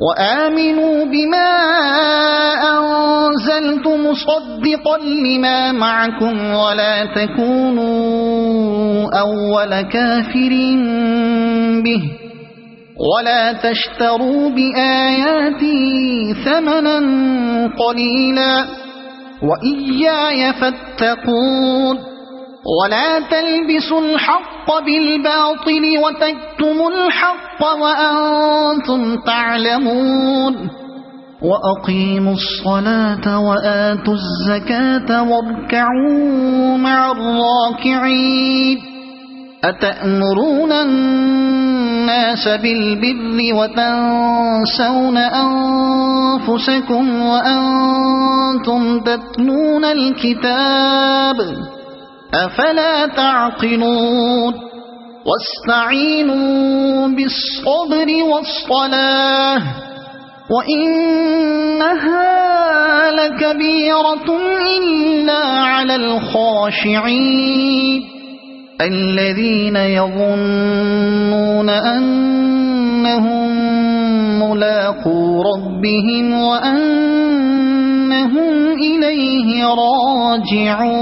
وآمنوا بما أنزلت مصدقا لما معكم ولا تكونوا أول كافر به ولا تشتروا بآياتي ثمنا قليلا وإياي فاتقون ولا تلبسوا الحق بالباطل وتكتموا الحق وأنتم تعلمون وأقيموا الصلاة وآتوا الزكاة واركعوا مع الراكعين أتأمرون الناس بالبر وتنسون أنفسكم وأنتم تتلون الكتاب أفلا تعقلون واستعينوا بالصبر والصلاة وإنها لكبيرة إلا على الخاشعين الذين يظنون أنهم ملاقو ربهم وأنهم إليه راجعون।